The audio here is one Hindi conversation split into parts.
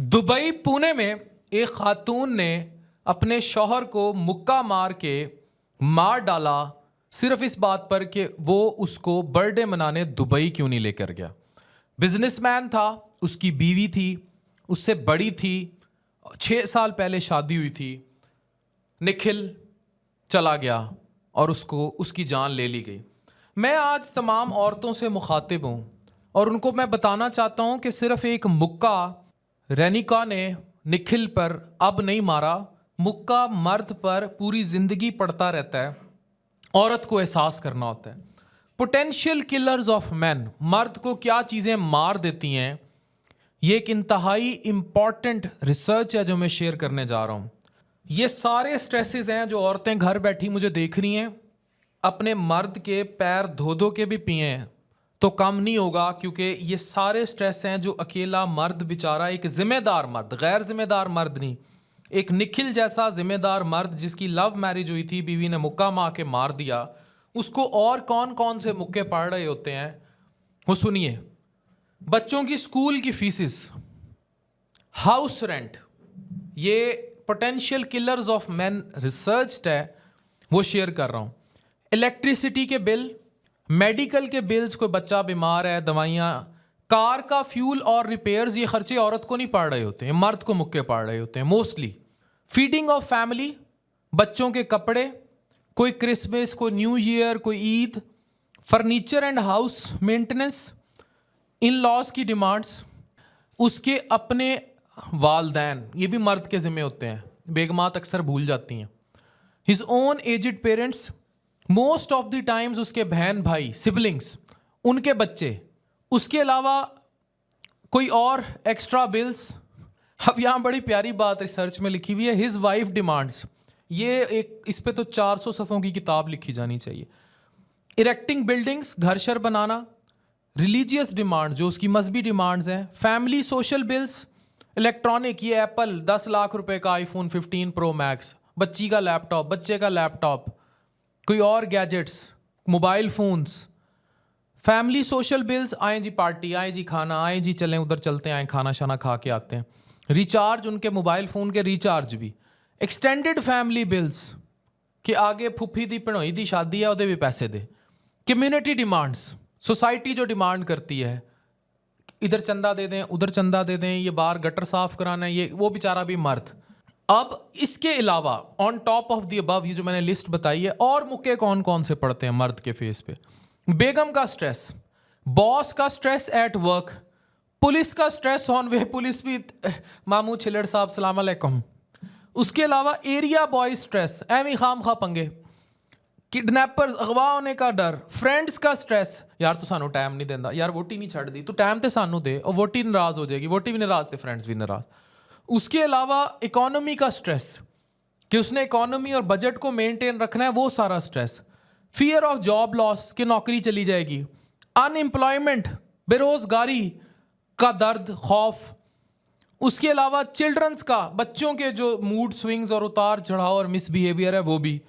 दुबई पुणे में एक खातून ने अपने शौहर को मुक्का मार के मार डाला सिर्फ इस बात पर कि वो उसको बर्थडे मनाने दुबई क्यों नहीं लेकर गया। बिजनेसमैन था, उसकी बीवी थी, उससे बड़ी थी, 6 साल पहले शादी हुई थी। निखिल चला गया और उसको उसकी जान ले ली गई। मैं आज तमाम औरतों से मुखातिब हूँ और उनको मैं बताना चाहता हूँ कि सिर्फ एक मुक्का रेनिका ने निखिल पर अब नहीं मारा, मुक्का मर्द पर पूरी जिंदगी पड़ता रहता है। औरत को एहसास करना होता है। पोटेंशियल किलर्स ऑफ मैन, मर्द को क्या चीज़ें मार देती हैं, ये एक इंतहाई इंपॉर्टेंट रिसर्च है जो मैं शेयर करने जा रहा हूँ। ये सारे स्ट्रेसेस हैं जो औरतें घर बैठी मुझे देख रही हैं, अपने मर्द के पैर धो धो के भी पिए हैं तो कम नहीं होगा, क्योंकि ये सारे स्ट्रेस हैं जो अकेला मर्द बेचारा, एक जिम्मेदार मर्द, गैर जिम्मेदार मर्द नहीं, एक निखिल जैसा जिम्मेदार मर्द जिसकी लव मैरिज हुई थी, बीवी ने मुक्का मार के मार दिया, उसको और कौन कौन से मुक्के पड़ रहे होते हैं वो सुनिए। बच्चों की स्कूल की फीसिस, हाउस रेंट, ये potential killers of man research है, वो शेयर कर रहा हूँ। इलेक्ट्रिसिटी के बिल, मेडिकल के बिल्स, कोई बच्चा बीमार है, दवाइयाँ, कार का फ्यूल और रिपेयर्स, ये खर्चे औरत को नहीं पड़ रहे होते हैं, मर्द को मुक्के पड़ रहे होते हैं मोस्टली। फीडिंग ऑफ फैमिली, बच्चों के कपड़े, कोई क्रिसमस, कोई न्यू ईयर, कोई Eid, furniture and house maintenance, in laws की डिमांड्स, उसके अपने वालदैन, ये भी मर्द के जिम्मे होते हैं, बेगमात अक्सर भूल जाती हैं। His own edged parents, most of the times उसके बहन भाई, सिबलिंग्स, उनके बच्चे, उसके अलावा कोई और एक्स्ट्रा बिल्स। अब यहाँ बड़ी प्यारी बात रिसर्च में लिखी हुई है, हिज वाइफ डिमांड्स, ये एक, इस पे तो 400 सफ़ों की किताब लिखी जानी चाहिए। इरेक्टिंग बिल्डिंग्स, घर शर बनाना, रिलीजियस डिमांड जो उसकी मजहबी डिमांड्स हैं, फैमिली सोशल बिल्स, इलेक्ट्रॉनिक, ये एप्पल 10 लाख रुपए का आईफोन 15 प्रो मैक्स, बच्ची का लैपटॉप, बच्चे का लैपटॉप, कोई और gadgets, mobile phones, family social bills, आए जी पार्टी, आए जी खाना, आए जी चलें उधर चलते हैं, आए खाना शाना खा के आते हैं, रिचार्ज, उनके मोबाइल फ़ोन के रिचार्ज भी, एक्सटेंडेड फैमिली बिल्स कि आगे फुफी दी भणोई दी शादी है उहदे भी पैसे दे, कम्युनिटी डिमांड्स, सोसाइटी जो डिमांड करती है, इधर चंदा दे दें, उधर चंदा दे दें, ये बाहर गटर साफ कराना है, ये वो बेचारा भी मर्द। अब इसके अलावा on top of the above, ये जो मैंने लिस्ट बताई है, और मुक्के कौन कौन से पड़ते हैं मर्द के फेस पे। बेगम का स्ट्रेस, बॉस का स्ट्रेस एट वर्क, पुलिस का स्ट्रेस ऑन वे, पुलिस भी मामू छिलड़ साहब सलाम अलैकुम। उसके अलावा एरिया बॉय स्ट्रेस, एवी खाम खा पंगे, किडनैपर्स, अगवा होने का डर, फ्रेंड्स का स्ट्रेस, यार तू सानू टाइम नहीं देंदा, यार वोटी नहीं छड़ दी, तू टाइम ते सानू दे, और वोटी नाराज हो जाएगी, वोटी भी नाराज थे फ्रेंड्स भी नाराज। उसके अलावा इकोनॉमी का स्ट्रेस कि उसने इकोनॉमी और बजट को मेंटेन रखना है, वो सारा stress. Fear of job loss कि नौकरी चली जाएगी, अनएम्प्लॉयमेंट, बेरोजगारी का दर्द, खौफ। उसके अलावा चिल्ड्रंस का, बच्चों के जो मूड स्विंग्स और उतार चढ़ाव और मिसबिहेवियर है वो भी।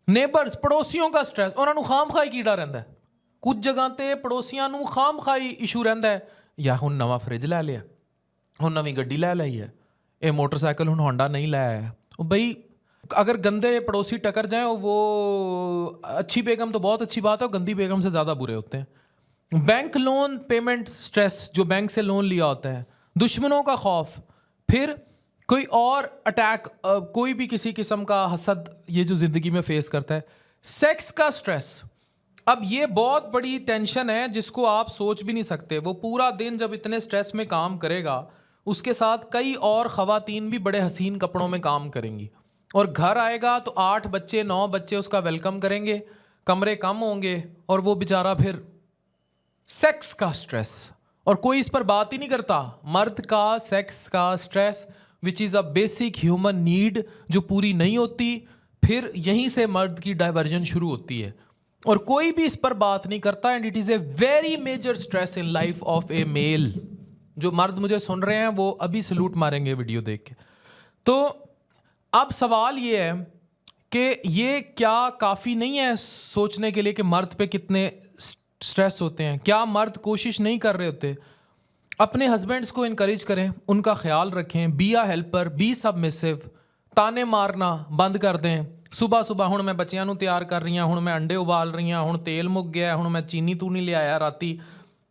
नेबर्स, पड़ोसियों का स्ट्रेस, उन्होंने खाम खाई कीड़ा रहता है, कुछ जगह ते पड़ोसियों ਨੂੰ खाम खाई इशू रहता है, या हुण नवा फ्रिज लै लिया, हुण नवी गड्डी लै ਲਈ है, ये मोटरसाइकिल हुण होंडा नहीं लाया है। भाई अगर गंदे पड़ोसी टकर जाए, वो अच्छी बेगम तो बहुत अच्छी बात है, गंदी बेगम से ज़्यादा बुरे होते हैं। बैंक लोन पेमेंट स्ट्रेस, जो बैंक से लोन लिया होता है, दुश्मनों का खौफ, फिर कोई और अटैक, कोई भी किसी किस्म का हसद, ये जो ज़िंदगी में फेस करता है। सेक्स का स्ट्रेस, अब ये बहुत बड़ी टेंशन है जिसको आप सोच भी नहीं सकते। वो पूरा दिन जब इतने स्ट्रेस में काम करेगा, उसके साथ कई और ख़वातीन भी बड़े हसीन कपड़ों में काम करेंगी, और घर आएगा तो 8 बच्चे 9 बच्चे उसका वेलकम करेंगे, कमरे कम होंगे, और वो बेचारा फिर सेक्स का स्ट्रेस, और कोई इस पर बात ही नहीं करता। मर्द का सेक्स का stress which is a basic human need जो पूरी नहीं होती, फिर यहीं से मर्द की डाइवर्जन शुरू होती है, और कोई भी इस पर बात नहीं करता। And it is a very major stress in life of a male. जो मर्द मुझे सुन रहे हैं वो अभी सलूट मारेंगे वीडियो देख के। तो अब सवाल ये है कि ये क्या काफ़ी नहीं है सोचने के लिए कि मर्द पे कितने स्ट्रेस होते हैं? क्या मर्द कोशिश नहीं कर रहे होते? अपने हस्बैंड्स को इनकरेज करें, उनका ख्याल रखें, be a helper, be submissive, ताने मारना बंद कर दें। सुबह सुबह हुण मैं बच्चियां नूं तैयार कर रही हूँ, हुण मैं अंडे उबाल रही हूँ, हुण तेल मुक गया, हुण मैं चीनी तू नहीं ले आया राती।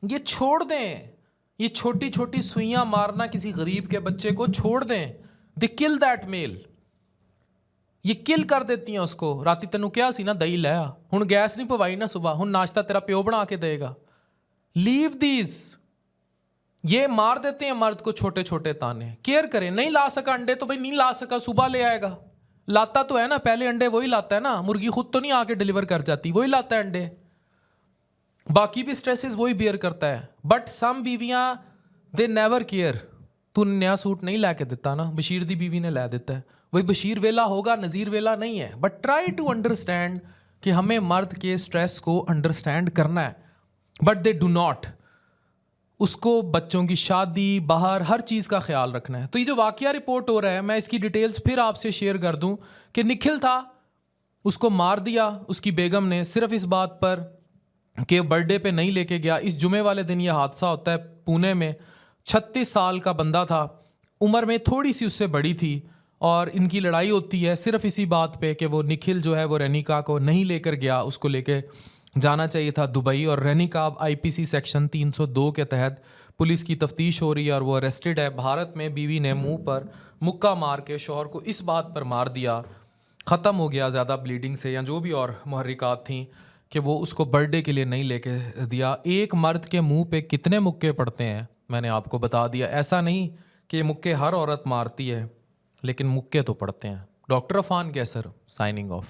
ये छोड़ दें, ये छोटी छोटी सुइयां मारना किसी गरीब के बच्चे को छोड़ दें। दे किल दैट मेल, ये किल कर देती हैं उसको। राती तेनू क्या सी ना दही लाया, हुण गैस नहीं पवाई ना सुबह, हुण नाश्ता तेरा प्यो बना के देगा। Leave these. ये मार देते हैं मर्द को छोटे छोटे ताने। केयर करें, नहीं ला सका अंडे तो भाई नहीं ला सका, सुबह ले आएगा। लाता तो है ना, पहले अंडे वही लाता है ना, मुर्गी खुद तो नहीं आके डिलीवर कर जाती, वही लाता है अंडे। बाकी भी स्ट्रेसेस वही बियर करता है। बट सम बीवियां दे नेवर केयर। तू नया सूट नहीं ला के देता ना, बशीर दी बीवी ने ला देता है, वही बशीर वेला होगा, नज़ीर वेला नहीं है। बट ट्राई टू अंडरस्टैंड कि हमें मर्द के स्ट्रेस को अंडरस्टैंड करना है, बट दे डू नॉट। उसको बच्चों की शादी, बाहर हर चीज़ का ख्याल रखना है। तो ये जो वाकया रिपोर्ट हो रहा है, मैं इसकी डिटेल्स फिर आपसे शेयर कर दूं कि निखिल था, उसको मार दिया उसकी बेगम ने सिर्फ इस बात पर कि बर्थडे पे नहीं लेके गया। इस जुमे वाले दिन ये हादसा होता है पुणे में। 36 साल का बंदा था, उम्र में थोड़ी सी उससे बड़ी थी, और इनकी लड़ाई होती है सिर्फ इसी बात पे कि वो निखिल जो है वो रेनिका को नहीं लेकर गया, उसको लेके जाना चाहिए था दुबई। और रेनिका अब आईपीसी सेक्शन 302 के तहत पुलिस की तफ्तीश हो रही है और वो अरेस्टेड है। भारत में बीवी ने मुंह पर मुक्का मार के शौहर को इस बात पर मार दिया, ख़त्म हो गया ज़्यादा ब्लीडिंग से या जो भी और मुहर्रिकात थी, कि वो उसको बर्थडे के लिए नहीं लेके दिया। एक मर्द के मुंह पे कितने मुक्के पड़ते हैं मैंने आपको बता दिया। ऐसा नहीं कि मुक्के हर औरत मारती है, लेकिन मुक्के तो पड़ते हैं। डॉक्टर अफान कैसर साइनिंग ऑफ।